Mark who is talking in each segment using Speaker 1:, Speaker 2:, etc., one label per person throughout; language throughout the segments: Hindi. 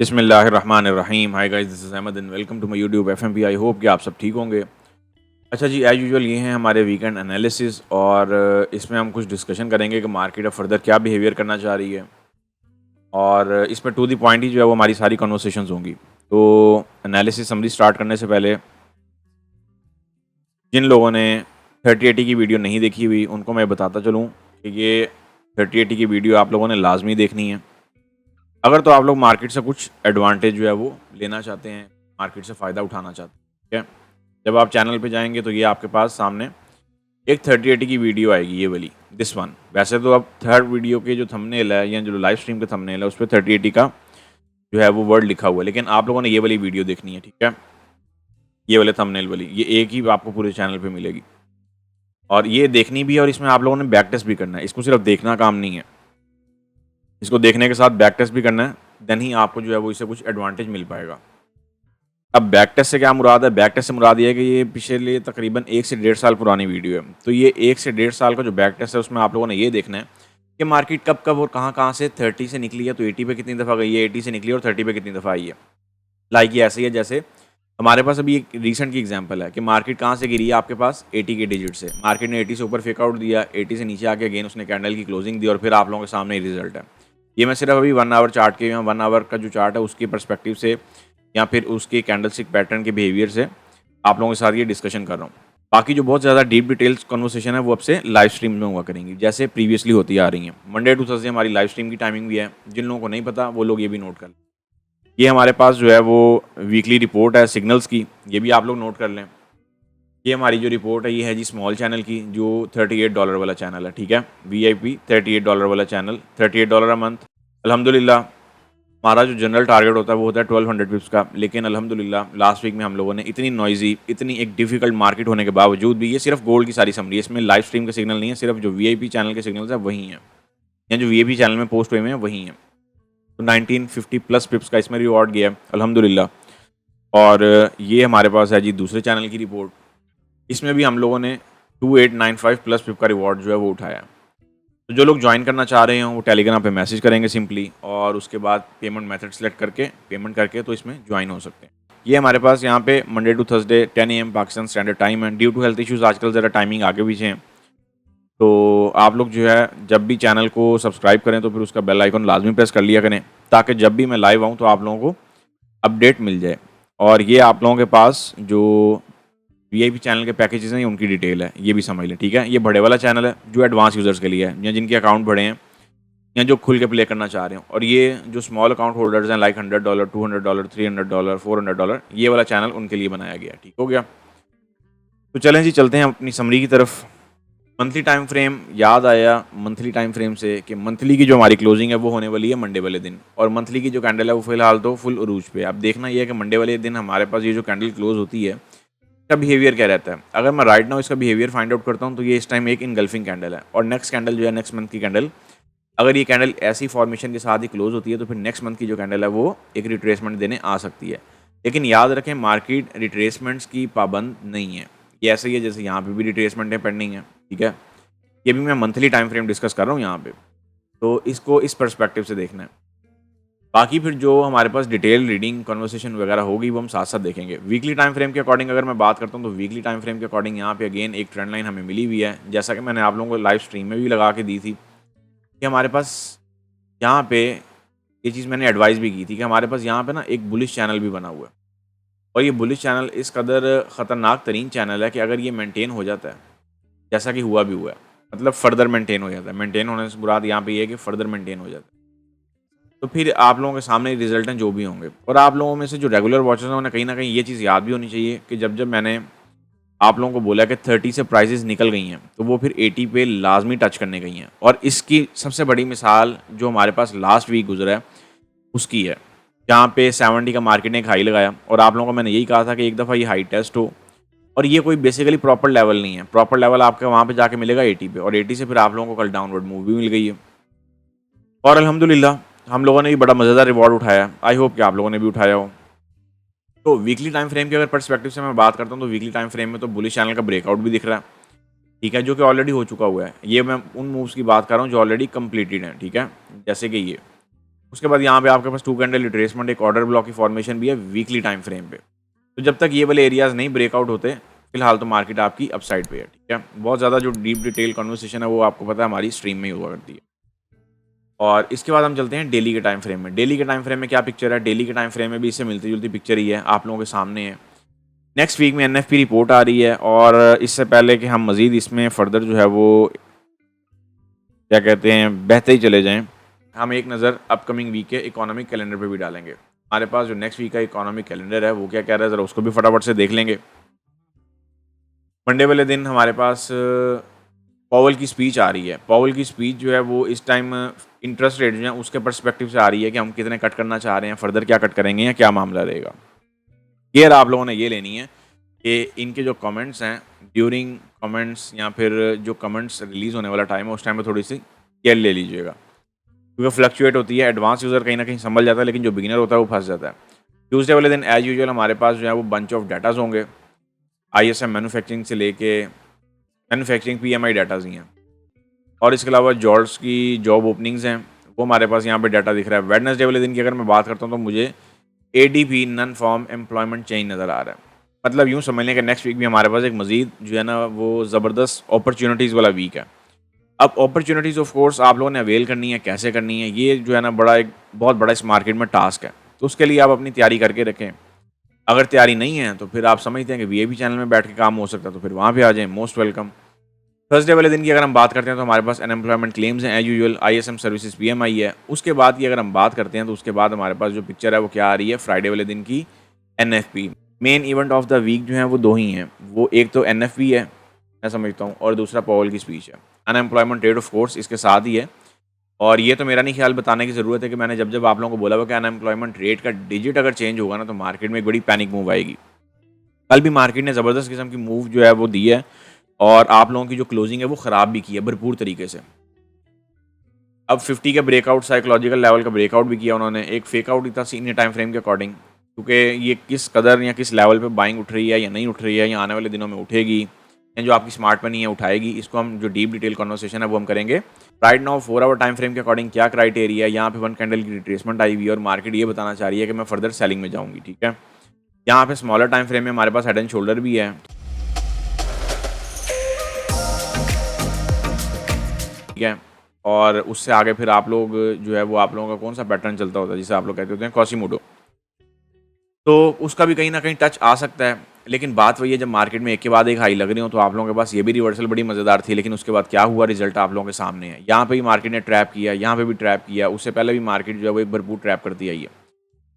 Speaker 1: बिस्मिल्लाहिर्रहमानिर्रहीम। Hi guys, this is Ahmad and welcome to my YouTube FMP. I hope कि आप सब ठीक होंगे। अच्छा जी, एज़ यूजुअल ये हैं हमारे वीकेंड एनालिसिस और इसमें हम कुछ डिस्कशन करेंगे कि मार्केट अब फर्दर क्या बिहेवियर करना चाह रही है और इसमें टू द पॉइंट ही जो है वो हमारी सारी कन्वर्सेशंस होंगी। तो एनालिसिस समरी स्टार्ट करने से पहले जिन लोगों ने 3080 की वीडियो नहीं देखी हुई उनको मैं बताता चलूँ कि ये 3080 की वीडियो आप लोगों ने लाजमी देखनी है अगर तो आप लोग मार्केट से कुछ एडवांटेज जो है वो लेना चाहते हैं, मार्केट से फ़ायदा उठाना चाहते हैं, ठीक है। जब आप चैनल पे जाएंगे तो ये आपके पास सामने एक 3080 की वीडियो आएगी, ये वाली, दिस वन। वैसे तो अब थर्ड वीडियो के जो थंबनेल है या जो लाइव स्ट्रीम का थंबनेल है उस पर 3080 का जो है वो वर्ड लिखा हुआ है, लेकिन आप लोगों ने ये वाली वीडियो देखनी है, ठीक है। ये वाले थंबनेल वाली, ये एक ही आपको पूरे चैनल पर मिलेगी और ये देखनी भी है और इसमें आप लोगों ने बैक टेस्ट भी करना है। इसको सिर्फ देखना काम नहीं है, इसको देखने के साथ बैक टेस्ट भी करना है, देन ही आपको जो है वो इससे कुछ एडवांटेज मिल पाएगा। अब बैक टेस्ट से क्या मुराद है? बैक टेस्ट से मुराद ये है कि ये पिछले तकरीबन 1 से 1.5 साल पुरानी वीडियो है। तो ये 1 से 1.5 साल का जो बैक टेस्ट है उसमें आप लोगों ने ये देखना है कि मार्केट कब-कब और कहाँ-कहाँ से 30 से निकली है तो 80 पे कितनी दफ़ा गई है, 80 से निकली और 30 पे कितनी दफ़ा आई है। लाइक ये ऐसे ही है जैसे हमारे पास अभी एक रिसेंट की एग्जांपल है कि मार्केट कहाँ से गिरी है आपके पास 80 के डिजिट से। मार्केट ने 80 से ऊपर फेक आउट दिया, 80 से नीचे आके अगेन उसने कैंडल की क्लोजिंग दी और फिर आप लोगों के सामने रिजल्ट है। ये मैं सिर्फ अभी 1 आवर चार्ट के 1 आवर का जो चार्ट है उसके पर्सपेक्टिव से या फिर उसके कैंडलस्टिक पैटर्न के बिहेवियर से आप लोगों के साथ ये डिस्कशन कर रहा हूँ। बाकी जो बहुत ज़्यादा डीप डिटेल्स कन्वर्सेशन है वो अब से लाइव स्ट्रीम में हुआ करेंगी, जैसे प्रीवियसली होती आ रही हैं। मंडे टू थर्सडे हमारी लाइव स्ट्रीम की टाइमिंग भी है। जिन लोगों को नहीं पता वो लोग ये भी नोट कर लें। ये हमारे पास जो है वो वीकली रिपोर्ट है सिग्नल्स की, ये भी आप लोग नोट कर लें। ये हमारी जो रिपोर्ट है ये है जी स्मॉल चैनल की, जो $38 वाला चैनल है, ठीक है। VIP $38 वाला चैनल, $38 अ मंथ। अल्हम्दुलिल्लाह हमारा जो जनरल टारगेट होता है वो होता है 1200 पिप्स का, लेकिन अल्हम्दुलिल्लाह लास्ट वीक में हम लोगों ने इतनी नॉइजी, इतनी एक डिफिकल्ट मार्केट होने के बावजूद भी, ये सिर्फ गोल्ड की सारी समरी है, इसमें लाइव स्ट्रीम के सिग्नल नहीं है, सिर्फ जो VIP चैनल के सिग्नल्स हैं वही हैं या जो VIP चैनल में पोस्ट हुए हैं वही हैं। तो 1950 प्लस पिप्स का इसमें रिवॉर्ड गया है अल्हम्दुलिल्लाह। और ये हमारे पास है जी दूसरे चैनल की रिपोर्ट, इसमें भी हम लोगों ने 2895 प्लस पिप का रिवॉर्ड जो है वो उठाया है। तो जो लोग ज्वाइन करना चाह रहे हों वो टेलीग्राम पे मैसेज करेंगे सिंपली और उसके बाद पेमेंट मेथड सेलेक्ट करके पेमेंट करके तो इसमें ज्वाइन हो सकते हैं। ये हमारे पास यहाँ पे Monday to Thursday 10 AM Pakistan standard time है। ड्यू टू हेल्थ इश्यूज़ आजकल ज़रा टाइमिंग आगे पीछे हैं, तो आप लोग जो है जब भी चैनल को सब्सक्राइब करें तो फिर उसका बेल आइकन लाजमी प्रेस कर लिया करें, ताकि जब भी मैं लाइव आऊँ तो आप लोगों को अपडेट मिल जाए। और ये आप लोगों के पास जो VIP चैनल के पैकेजेस हैं ये उनकी डिटेल है, ये भी समझ लें, ठीक है। ये बड़े वाला चैनल है जो एडवांस यूज़र्स के लिए है या जिनके अकाउंट बड़े हैं या जो खुल के प्ले करना चाह रहे हो। और ये जो स्मॉल अकाउंट होल्डर्स हैं लाइक $100, $200, $300, $400, ये वाला चैनल उनके लिए बनाया गया, ठीक हो गया। तो चलें जी, चलते हैं अपनी समरी की तरफ। मंथली टाइम फ्रेम याद आया मंथली टाइम फ्रेम से कि मंथली की जो हमारी क्लोजिंग है वो होने वाली है मंडे वाले दिन, और मंथली की जो कैंडल है वो फिलहाल तो फुल उरूज पे। अब देखना ये है कि मंडे वाले दिन हमारे पास ये जो कैंडल क्लोज होती है इसका बिहेवियर क्या रहता है। अगर मैं राइट नाउ इसका बिहेवियर फाइंड आउट करता हूँ तो ये इस टाइम एक इनगल्फिंग कैंडल है, और नेक्स्ट कैंडल जो है नेक्स्ट मंथ की कैंडल, अगर ये कैंडल ऐसी फॉर्मेशन के साथ ही क्लोज होती है तो फिर नेक्स्ट मंथ की जो कैंडल है वो एक रिट्रेसमेंट देने आ सकती है। लेकिन याद रखें मार्केट रिट्रेसमेंट्स की पाबंद नहीं है, ये ऐसे ही है जैसे यहाँ पे भी रिट्रेसमेंट है पेंडिंग है, ठीक है। ये भी मैं मंथली टाइम फ्रेम डिस्कस कर रहा हूँ यहाँ पे, तो इसको इस पर्सपेक्टिव से देखना है। बाकी फिर जो हमारे पास डिटेल रीडिंग कन्वर्सेशन वगैरह होगी वो हम साथ साथ देखेंगे। वीकली टाइम फ्रेम के अकॉर्डिंग अगर मैं बात करता हूँ तो वीकली टाइम फ्रेम के अकॉर्डिंग यहाँ पे अगेन एक ट्रेंड लाइन हमें मिली हुई है, जैसा कि मैंने आप लोगों को लाइव स्ट्रीम में भी लगा के दी थी कि हमारे पास यहाँ पे ये चीज़ मैंने एडवाइस भी की थी कि हमारे पास यहाँ पे ना एक बुलिश चैनल भी बना हुआ है, और ये बुलिश चैनल इस कदर ख़तरनाक तरीन चैनल है कि अगर ये मेंटेन हो जाता है जैसा कि हुआ भी हुआ है, मतलब फर्दर मेंटेन हो जाता है, मेंटेन होने से मुराद यहाँ पे ये है कि फर्दर मेंटेन हो जाता है, तो फिर आप लोगों के सामने रिजल्ट हैं जो भी होंगे। और आप लोगों में से जो रेगुलर वॉचर्स हैं उन्हें कहीं ना कहीं ये चीज़ याद भी होनी चाहिए कि जब जब मैंने आप लोगों को बोला कि 30 से प्राइसेस निकल गई हैं तो वो फिर 80 पे लाजमी टच करने गई हैं। और इसकी सबसे बड़ी मिसाल जो हमारे पास लास्ट वीक गुजरा है उसकी है, जहाँ पे 70 का मार्केट ने एक हाई लगाया और आप लोगों को मैंने यही कहा था कि एक दफ़ा ये हाई टेस्ट हो, और ये कोई बेसिकली प्रॉपर लेवल नहीं है। प्रॉपर लेवल आपके वहाँ पे जाके मिलेगा 80 पे, और 80 से फिर आप लोगों को कल डाउनवर्ड मूव भी मिल गई है। और अल्हम्दुलिल्लाह हम लोगों ने भी बड़ा मज़ेदार रिवॉर्ड उठाया। आई होप कि आप लोगों ने भी उठाया हो। तो वीकली टाइम फ्रेम की अगर पर्सपेक्टिव से मैं बात करता हूँ तो वीकली टाइम फ्रेम में तो बुलिश चैनल का ब्रेकआउट भी दिख रहा है, ठीक है, जो कि ऑलरेडी हो चुका हुआ है। ये मैं उन मूव्स की बात कर रहा हूँ जो ऑलरेडी कंप्लीटेड हैं, ठीक है, जैसे कि ये उसके बाद यहाँ पे आपके पास 2 कैंडल रिट्रेसमेंट, एक ऑर्डर ब्लॉक की फॉर्मेशन भी है वीकली टाइम फ्रेम पे। तो जब तक ये वाले एरियाज नहीं ब्रेकआउट होते, फिलहाल तो मार्केट आपकी अपसाइड पे है, ठीक है। बहुत ज़्यादा जो डीप डिटेल कन्वर्सेशन है वो आपको पता है हमारी स्ट्रीम में ही हुआ करती है। और इसके बाद हम चलते हैं डेली के टाइम फ्रेम में। डेली के टाइम फ्रेम में क्या पिक्चर है? डेली के टाइम फ्रेम में भी इससे मिलती जुलती पिक्चर ही है, आप लोगों के सामने है। नेक्स्ट वीक में एनएफपी रिपोर्ट आ रही है, और इससे पहले कि हम मज़ीद इसमें फर्दर जो है वो क्या कहते हैं बहते ही चले जाएं, हम एक नज़र अपकमिंग वीक के इकोनॉमिक कैलेंडर पे भी डालेंगे। हमारे पास जो नेक्स्ट वीक का इकोनॉमिक कैलेंडर है वो क्या कह रहा है, ज़रा उसको भी फटाफट से देख लेंगे। मंडे वाले दिन हमारे पास पॉवल की स्पीच आ रही है। पॉवल की स्पीच जो है वो इस टाइम इंटरेस्ट रेट जो है उसके पर्सपेक्टिव से आ रही है कि हम कितने कट करना चाह रहे हैं, फर्दर क्या कट करेंगे या क्या मामला रहेगा। केयर आप लोगों ने ये लेनी है कि इनके जो कमेंट्स हैं ड्यूरिंग कमेंट्स या फिर जो कमेंट्स रिलीज़ होने वाला टाइम है उस टाइम में थोड़ी सी केयर ले लीजिएगा, क्योंकि फ्लक्चुएट होती है। एडवांस यूज़र कहीं ना कहीं संभल जाता है, लेकिन जो बिगिनर होता है वो फंस जाता है। ट्यूसडे वाले दिन एज यूजुअल हमारे पास जो है वो बंच ऑफ डाटाज होंगे, आईएसएम मैन्युफैक्चरिंग से लेके मैन्युफैक्चरिंग पीएमआई डाटाज ही हैं, और इसके अलावा जॉब्स की जॉब ओपनिंग्स हैं वो हमारे पास यहाँ पे डाटा दिख रहा है। वेडनेसडे वाले दिन की अगर मैं बात करता हूँ तो मुझे ADP non farm employment change नज़र आ रहा है। मतलब यूँ समझ लें कि नेक्स्ट वीक भी हमारे पास एक मजीद जो है ना वो ज़बरदस्त अपॉर्चुनिटीज़ वाला वीक है। अब अपॉर्चुनिटीज़ ऑफ कोर्स आप लोगों ने अवेल करनी है, कैसे करनी है, ये जो है ना बड़ा एक बहुत बड़ा इस मार्केट में टास्क है। तो उसके लिए आप अपनी तैयारी करके रखें। अगर तैयारी नहीं है तो फिर आप समझते हैं कि वीआईपी चैनल में बैठ के काम हो सकता है, तो फिर वहाँ पे आ जाएं, मोस्ट वेलकम। थर्सडे वाले दिन की अगर हम बात करते हैं तो हमारे पास अनएम्प्लॉयमेंट क्लेम्स हैं as usual, ISM services PMI है। उसके बाद की अगर हम बात करते हैं तो उसके बाद हमारे पास जो पिक्चर है वो क्या आ रही है, फ्राइडे वाले दिन की NFP. Main event of the week जो है वो दो ही हैं, वो एक तो एनएफपी है मैं समझता हूँ, और दूसरा पॉवल की स्पीच है। अनएम्प्लॉयमेंट रेट ऑफ कोर्स इसके साथ ही है, और ये तो मेरा नहीं ख्याल बताने की ज़रूरत है कि मैंने जब जब आप लोगों को बोला हुआ कि अनएम्प्लॉयमेंट रेट का डिजिट अगर चेंज होगा ना तो मार्केट में एक बड़ी पैनिक मूव आएगी। कल भी मार्केट ने ज़बरदस्त किस्म की मूव जो है वो दी है, और आप लोगों की जो क्लोजिंग है वो ख़राब भी की है भरपूर तरीके से। अब 50 के ब्रेकआउट, साइकोलॉजिकल लेवल का ब्रेकआउट भी किया उन्होंने, एक फेक आउट ही था सीनियर टाइम फ्रेम के अकॉर्डिंग, क्योंकि ये किस कदर या किस लेवल पे बाइंग उठ रही है या नहीं उठ रही है, या आने वाले दिनों में उठेगी, या जो आपकी स्मार्ट मनी है उठाएगी, इसको हम जो डीप डिटेल कन्वर्सेशन है वो हम करेंगे। Right now 4 hour time frame के अकॉर्डिंग क्या क्राइटेरिया है, यहाँ पे 1 कैंडल की रिट्रेसमेंट आई हुई है और मार्केट ये बताना चाह रही है कि मैं फर्दर सेलिंग में जाऊँगी, ठीक है। यहाँ पे स्मॉलर टाइम फ्रेम में हमारे पास हेड एंड शोल्डर भी है, ठीक है। और उससे आगे फिर आप लोग जो है वो आप लोगों का कौन सा पैटर्न चलता होता है जिसे आप लोग कहते होते हैं कॉसीमोडो, तो उसका भी कहीं ना कहीं टच आ सकता है। लेकिन बात वही है, जब मार्केट में एक के बाद एक हाई लग रही हो तो आप लोगों के पास ये भी रिवर्सल बड़ी मज़ेदार थी, लेकिन उसके बाद क्या हुआ रिजल्ट आप लोगों के सामने है। यहाँ पे भी मार्केट ने ट्रैप किया, यहाँ पे भी ट्रैप किया, उससे पहले भी मार्केट जो है वो एक भरपूर ट्रैप करती आई है।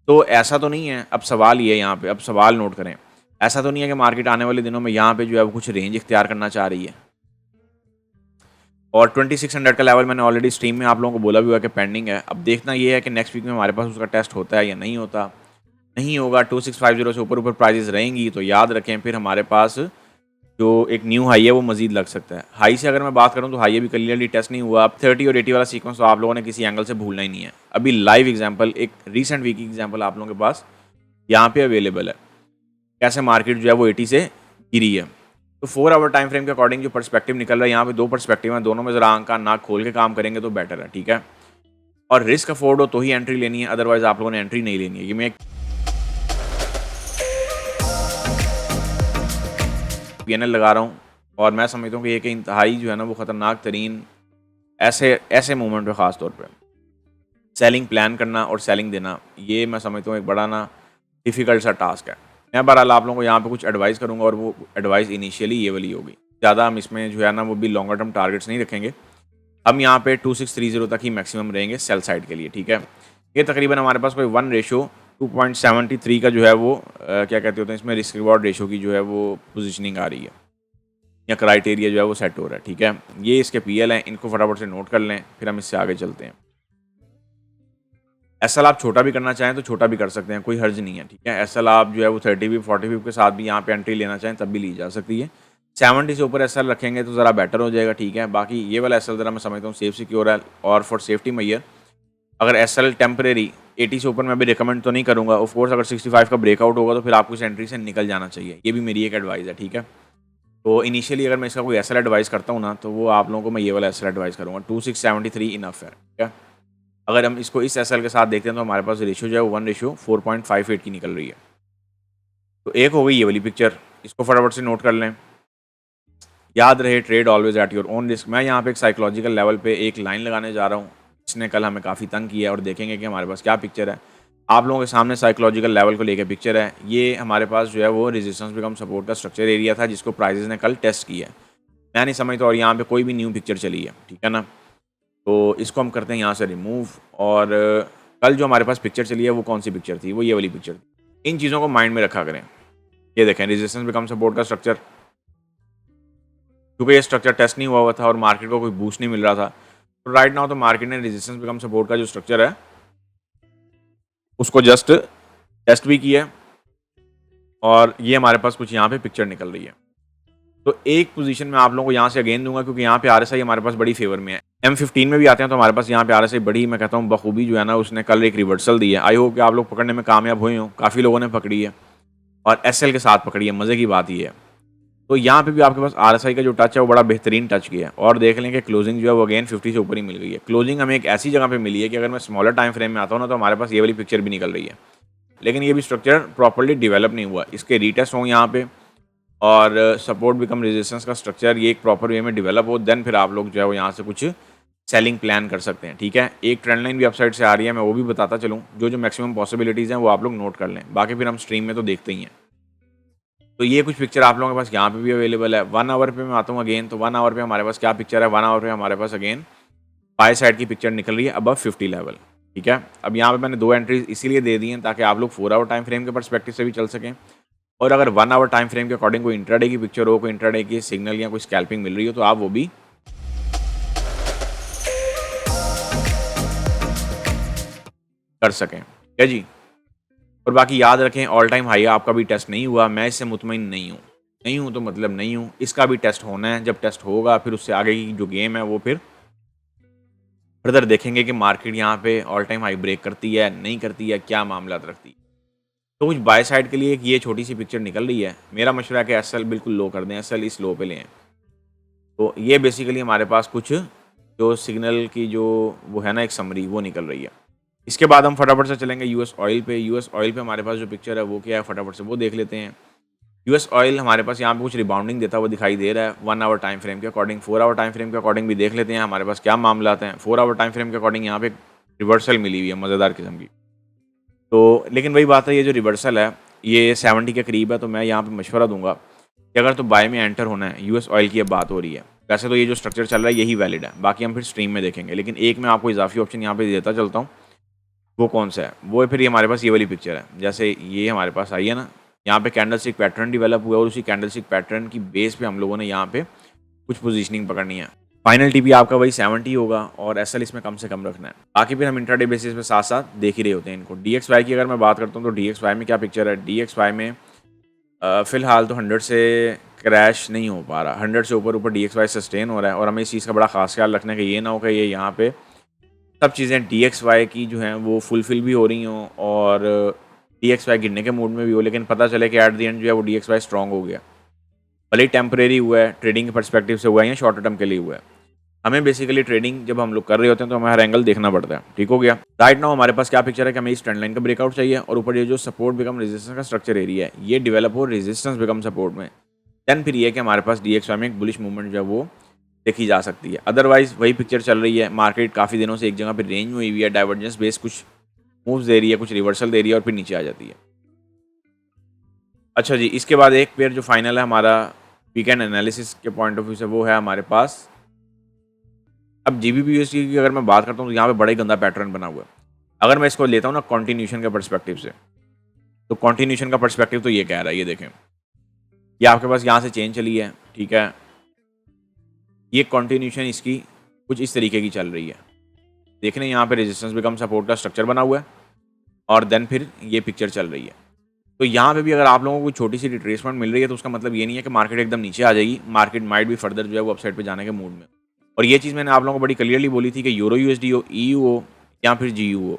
Speaker 1: तो ऐसा तो नहीं है, अब सवाल ये है यहाँ पे, अब सवाल नोट करें, ऐसा तो नहीं है कि मार्केट आने वाले दिनों में यहाँ पे जो है वो कुछ रेंज इख्तियार करना चाह रही है। और 2600 का लेवल मैंने ऑलरेडी स्ट्रीम में आप लोगों को बोला भी हुआ कि पेंडिंग है। अब देखना ये है कि नेक्स्ट वीक में हमारे पास उसका टेस्ट होता है या नहीं होता। नहीं होगा, 2650 से ऊपर ऊपर प्राइजेस रहेंगी तो याद रखें फिर हमारे पास जो एक न्यू हाई है वो मजीद लग सकता है। हाई से अगर मैं बात करूं तो हाई अभी क्लियरली टेस्ट नहीं हुआ। अब 30 और 80 वाला सीक्वेंस तो आप लोगों ने किसी एंगल से भूलना ही नहीं है। अभी लाइव एग्जांपल, एक रीसेंट वीक की एग्जांपल आप लोगों के पास यहाँ पे अवेलेबल है, कैसे मार्केट जो है वो 80 से गिरी है। तो 4 आवर टाइम फ्रेम के अकॉर्डिंग जो पर्सपेक्टिव निकल रहा है, यहाँ पे दो पर्सपेक्टिव हैं, दोनों में ज़रा आंख का नाक खोल के काम करेंगे तो बेटर है, ठीक है। और रिस्क अफोर्ड हो तो ही एंट्री लेनी है, अदरवाइज आप लोगों ने एंट्री नहीं लेनी है। ये मैं पीएनएल लगा रहा हूँ और मैं समझता हूँ कि ये कि इंतहाई जो है ना वो ख़तरनाक तरीन ऐसे मोमेंट पे ख़ास तौर पे सेलिंग प्लान करना और सेलिंग देना, ये मैं समझता हूँ एक बड़ा ना डिफ़िकल्ट सा टास्क है। मैं बहरहाल आप लोगों को यहाँ पे कुछ एडवाइस करूँगा और वो एडवाइस इनिशियली ये वाली होगी। ज़्यादा हम इसमें जो है ना वो भी लॉन्गर टर्म टारगेट्स नहीं रखेंगे। हम यहाँ पे 2630 तक ही मैक्सिमम रहेंगे सेल साइड के लिए, ठीक है। ये तकरीबन हमारे पास कोई 1:2.73 का जो है वो क्या कहते होते हैं इसमें रिस्क रिवॉर्ड रेशो की जो है वो पोजीशनिंग आ रही है या क्राइटेरिया जो है वो सेट हो रहा है, ठीक है। ये इसके पीएल हैं, इनको फटाफट से नोट कर लें, फिर हम इससे आगे चलते हैं। एसएल आप छोटा भी करना चाहें तो छोटा भी कर सकते हैं, कोई हर्ज नहीं है, ठीक है। एसएल आप जो है वो 30 भी 40 भी के साथ भी यहाँ पे एंट्री लेना चाहें तब भी ली जा सकती है। 70 से ऊपर एसएल रखेंगे तो ज़रा बेटर हो जाएगा, ठीक है। बाकी ये वाला एसएल ज़रा मैं समझता हूँ सेफ सिक्योर है और फॉर सेफ्टी मैयर अगर एसएल टेम्परेरी 80 से ऊपर मैं भी रिकमेंड तो नहीं करूँगा। ऑफ कोर्स अगर 65 का ब्रेकआउट होगा तो फिर आपको इस एंट्री से निकल जाना चाहिए, ये भी मेरी एक एडवाइस है, ठीक है। तो इनिशियली अगर मैं इसका कोई एसएल एडवाइस करता हूँ ना तो वो आप लोगों को मैं ये वाला एसएल एडवाइस करूँगा, 2673 इनफ है, ठीक है। अगर हम इसको इस एसएल के साथ देखते हैं तो हमारे पास रेशियो जो है 1:4.58 की निकल रही है। तो एक हो गई ये वाली पिक्चर, इसको फटाफट से नोट कर लें। याद रहे trade always at your own risk. मैं यहाँ पे एक साइकोलॉजिकल लेवल पे एक लाइन लगाने जा रहा हूँ, इसने कल हमें काफ़ी तंग किया है, और देखेंगे कि हमारे पास क्या पिक्चर है। आप लोगों के सामने साइकोलॉजिकल लेवल को लेकर पिक्चर है। ये हमारे पास जो है वो रेजिस्टेंस बिकम सपोर्ट का स्ट्रक्चर एरिया था, जिसको प्राइजेस ने कल टेस्ट किया है। मैं नहीं समझता और यहाँ पे कोई भी न्यू पिक्चर चली है, ठीक है ना। तो इसको हम करते हैं यहाँ से रिमूव। और कल जो हमारे पास पिक्चर चली है वो कौन सी पिक्चर थी, वो ये वाली पिक्चर थी। इन चीज़ों को माइंड में रखा करें। ये देखें रेजिस्टेंस बिकम सपोर्ट का स्ट्रक्चर, क्योंकि ये स्ट्रक्चर टेस्ट नहीं हुआ था और मार्केट को कोई बूस्ट नहीं मिल रहा था। तो राइट नाउ तो मार्केट ने रेजिस्टेंस बिकम सपोर्ट का जो स्ट्रक्चर है उसको जस्ट टेस्ट भी किया है, और ये हमारे पास कुछ यहाँ पे पिक्चर निकल रही है। तो एक पोजीशन में आप लोगों को यहाँ से अगेन दूंगा, क्योंकि यहाँ पे आरएसआई हमारे पास बड़ी फेवर में है। M15 में भी आते हैं तो हमारे पास यहाँ पे आरएसआई बड़ी, मैं कहता हूँ बखूबी जो है ना, उसने कल एक रिवर्सल दी है। आई होप कि आप लोग पकड़ने में कामयाब हुए हो, काफ़ी लोगों ने पकड़ी है और एसएल के साथ पकड़ी है। मज़े की बात ये है। तो यहाँ पे भी आपके पास आरएसआई का जो टच है वो बड़ा बेहतरीन टच किया है, और देख लें कि क्लोजिंग जो है वो अगेन 50 से ऊपर ही मिल गई है। क्लोजिंग हमें एक ऐसी जगह पे मिली है कि अगर मैं स्मॉलर टाइम फ्रेम में आता हूँ ना, तो हमारे पास ये वाली पिक्चर भी निकल रही है। लेकिन ये भी स्ट्रक्चर प्रॉपर्ली डेवलप नहीं हुआ, इसके रीटेस्ट हों यहाँ पे, और सपोर्ट बिकम रेजिस्टेंस का स्ट्रक्चर ये एक प्रॉपर वे में डेवलप हो, देन फिर आप लोग जो है वो यहाँ से कुछ सेलिंग प्लान कर सकते हैं, ठीक है। एक ट्रेंड लाइन भी अपसाइड से आ रही है, मैं वो भी बताता चलूँ। जो मैक्सिमम पॉसिबिलिटीज़ हैं वो आप लोग नोट कर लें, बाकी फिर हम स्ट्रीम में तो देखते ही हैं। तो ये कुछ पिक्चर आप लोगों के पास यहाँ पे भी अवेलेबल है। 1 आवर पे मैं आता हूँ अगेन, तो 1 आवर पे हमारे पास क्या पिक्चर है। 1 आवर पे हमारे पास अगेन बाय साइड की पिक्चर निकल रही है अबव 50 लेवल, ठीक है। अब यहाँ पे मैंने 2 एंट्रीज इसीलिए दे दी हैं ताकि आप लोग 4 आवर टाइम फ्रेम के पर्सपेक्टिव से भी चल सकें, और अगर 1 आवर टाइम फ्रेम के अकॉर्डिंग कोई इंट्राडे की पिक्चर हो, कोई इंट्राडे की सिग्नल या कोई स्कैल्पिंग मिल रही हो, तो आप वो भी कर सकें, ठीक है जी। और बाकी याद रखें ऑल टाइम हाई आपका भी टेस्ट नहीं हुआ, मैं इससे मुतमईन नहीं हूँ तो मतलब नहीं हूँ। इसका भी टेस्ट होना है, जब टेस्ट होगा फिर उससे आगे की जो गेम है वो फिर फर्दर देखेंगे कि मार्केट यहाँ पे ऑल टाइम हाई ब्रेक करती है नहीं करती है, क्या मामला रखती है। तो कुछ बाय साइड के लिए ये छोटी सी पिक्चर निकल रही है। मेरा मशवरा है कि एसएल बिल्कुल लो कर दें, एसएल इस लो पे लें। तो ये बेसिकली हमारे पास कुछ जो सिग्नल की जो वो है ना एक समरी वो निकल रही है। इसके बाद हम फटाफट से चलेंगे यूएस ऑयल पे। यूएस ऑयल पे हमारे पास जो पिक्चर है वो क्या है, फटाफट से वो देख लेते हैं। यूएस ऑयल हमारे पास यहाँ पे कुछ रिबाउंडिंग देता हुआ दिखाई दे रहा है 1 आवर टाइम फ्रेम के अकॉर्डिंग। 4 आवर टाइम फ्रेम के अकॉर्डिंग भी देख लेते हैं हमारे पास क्या मामला आते हैं। 4 आवर टाइम फ्रेम के अकॉर्डिंग यहाँ पे रिवर्सल मिली हुई है मज़ेदार किस्म की। तो लेकिन वही बात है, ये जो रिवर्सल है ये 70 के करीब है, तो मैं यहाँ पे मशवरा दूंगा कि अगर तो बाय में एंटर होना है, यूएस ऑयल की अब बात हो रही है। वैसे तो ये जो स्ट्रक्चर चल रहा है यही वैलिड है, बाकी हम फिर स्ट्रीम में देखेंगे। लेकिन एक मैं आपको इजाफी ऑप्शन यहाँ पे देता चलता हूँ, वो कौन सा है, वो फिर ये हमारे पास ये वाली पिक्चर है। जैसे ये हमारे पास आई है ना, यहाँ पे कैंडल स्टिक पैटर्न डेवलप हुआ, और उसी कैंडल स्टिक पैटर्न की बेस पे हम लोगों ने यहाँ पे कुछ पोजीशनिंग पकड़नी है। फाइनल टीपी आपका वही 70 होगा, और एसएल इसमें कम से कम रखना है। बाकी फिर हम इंट्राडे बेसिस पे साथ साथ देख ही रहे होते हैं इनको। डीएक्सवाई की अगर मैं बात करता हूँ तो डीएक्सवाई में क्या पिक्चर है। डीएक्सवाई में फ़िलहाल तो 100 से क्रैश नहीं हो पा रहा, 100 से ऊपर डीएक्सवाई सस्टेन हो रहा है। और हमें इस चीज़ का बड़ा खास ख्याल रखना है कि ये ना हो कि ये यहाँ पे सब चीज़ें डीएक्सवाई की जो हैं वो फुलफिल भी हो रही हों और डीएक्सवाई गिरने के मूड में भी हो, लेकिन पता चले कि एट द एंड जो है वो डीएक्सवाई स्ट्रॉन्ग हो गया। भले ही टेम्परेरी हुआ है, ट्रेडिंग के पर्सपेक्टिव से हुआ है या शॉर्ट टर्म के लिए हुआ है। हमें बेसिकली ट्रेडिंग जब हम लोग कर रहे होते हैं तो हमें हर एंगल देखना पड़ता है, ठीक हो गया। राइट नाउ हमारे पास क्या पिक्चर है कि हमें इस ट्रेंड लाइन का ब्रेकआउट चाहिए, और ऊपर ये जो सपोर्ट बिकम रेजिस्टेंस का स्ट्रक्चर एरिया है ये डेवलप हो रेजिस्टेंस बिकम सपोर्ट में, देन फिर ये कि हमारे पास डीएक्सवाई में एक बुलिश मूवमेंट जो है वो देखी जा सकती है। अदरवाइज वही पिक्चर चल रही है, मार्केट काफ़ी दिनों से एक जगह पर रेंज हुई हुई है, डाइवर्जेंस बेस कुछ मूव्स दे रही है, कुछ रिवर्सल दे रही है और फिर नीचे आ जाती है। अच्छा जी, इसके बाद एक पेयर जो फाइनल है हमारा वीकेंड एनालिसिस के पॉइंट ऑफ व्यू से, वो है हमारे पास अब जीबीपीयूएसडी की अगर मैं बात करता हूँ तो यहाँ पे बड़ा ही गंदा पैटर्न बना हुआ है। अगर मैं इसको लेता हूँ ना कॉन्टिन्यूशन के पर्सपेक्टिव से, तो कॉन्टिन्यूशन का पर्सपेक्टिव तो ये कह रहा है, ये देखें ये आपके पास यहाँ से चेंज चली है, ठीक है। ये कॉन्टिन्यूशन इसकी कुछ इस तरीके की चल रही है, देख रहे हैं यहाँ पे रेजिस्टेंस बिकम सपोर्ट का स्ट्रक्चर बना हुआ है, और देन फिर ये पिक्चर चल रही है। तो यहाँ पे भी अगर आप लोगों को छोटी सी रिट्रेसमेंट मिल रही है तो उसका मतलब ये नहीं है कि मार्केट एकदम नीचे आ जाएगी। मार्केट माइट भी फर्दर जो है वो अपसाइड पे जाने के मूड में। और ये चीज़ मैंने आप लोगों को बड़ी क्लियरली बोली थी कि यूरो यूएसडी हो, ईयू हो या फिर जीयू हो,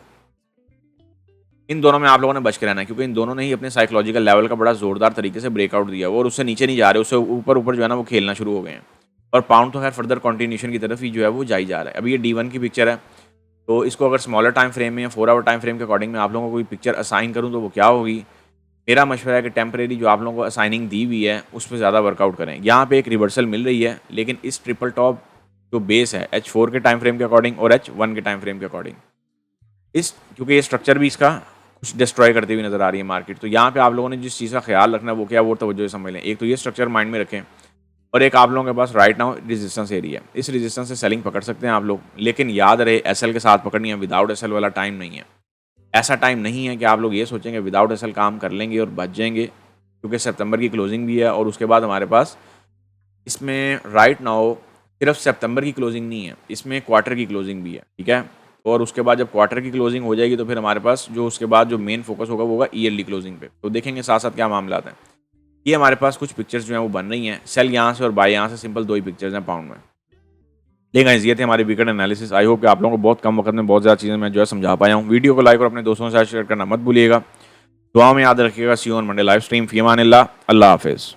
Speaker 1: इन दोनों में आप लोगों ने बच के रहना है, क्योंकि इन दोनों ने ही अपने साइकोलॉजिकल लेवल का बड़ा जोरदार तरीके से ब्रेकआउट दिया और उससे नीचे नहीं जा रहे, उससे ऊपर ऊपर जो है ना वो खेलना शुरू हो गए हैं। और पाउंड तो खैर फर्दर कॉन्टिन्यूशन की तरफ ही जो है वो जाई जा रहा है। अभी ये D1 की पिक्चर है, तो इसको अगर स्मॉलर टाइम फ्रेम में या 4 आवर टाइम फ्रेम के अकॉर्डिंग में आप लोगों को कोई पिक्चर असाइन करूँ तो वो क्या होगी। मेरा मशवरा है कि टेम्परेरी जो आप लोगों को असाइनिंग दी हुई है उस पर ज़्यादा वर्कआउट करें। यहाँ पे एक रिवर्सल मिल रही है, लेकिन इस ट्रिपल टॉप जो बेस है H4 के टाइम फ्रेम के अकॉर्डिंग और H1 के टाइम फ्रेम के अकॉर्डिंग, इस क्योंकि ये स्ट्रक्चर भी इसका कुछ डिस्ट्रॉय करती हुई नज़र आ रही है मार्केट। तो यहाँ पे आप लोगों ने जिस चीज़ का ख्याल रखना है वो क्या, वो तवज्जो समझ लें। एक तो ये स्ट्रक्चर माइंड में रखें, और एक आप लोगों के पास राइट नाउ रेजिस्टेंस एरिया है। इस रेजिस्टेंस से सेलिंग पकड़ सकते हैं आप लोग, लेकिन याद रहे एसएल के साथ पकड़नी है, विदाउट एसएल वाला टाइम नहीं है। ऐसा टाइम नहीं है कि आप लोग ये सोचेंगे विदाउट एसएल काम कर लेंगे और बच जाएंगे, क्योंकि सितंबर की क्लोजिंग भी है और उसके बाद हमारे पास इसमें राइट नाउ सिर्फ सितंबर की क्लोजिंग नहीं है, इसमें क्वार्टर की क्लोजिंग भी है, ठीक है। और उसके बाद जब क्वार्टर की क्लोजिंग हो जाएगी तो फिर हमारे पास जो उसके बाद जो मेन फोकस होगा वो होगा ईयरली क्लोजिंग पे। तो देखेंगे साथ साथ क्या मामला हैं। ये हमारे पास कुछ पिक्चर्स जो हैं वो बन रही हैं, सेल यहाँ से और बाय यहाँ से, सिंपल 2 ही पिक्चर्स हैं पाउंड में। लेकिन ये थे हमारे वीकेंड एनालिसिस। आई होप कि आप लोगों को बहुत कम वक्त में बहुत ज़्यादा चीज़ें मैं जो है समझा पाया हूँ। वीडियो को लाइक और अपने दोस्तों के साथ शेयर करना मत भूलिएगा। दुआ में याद रखिएगा। See you on Monday live stream. फी अमानिल्लाह। अल्लाह हाफिज़।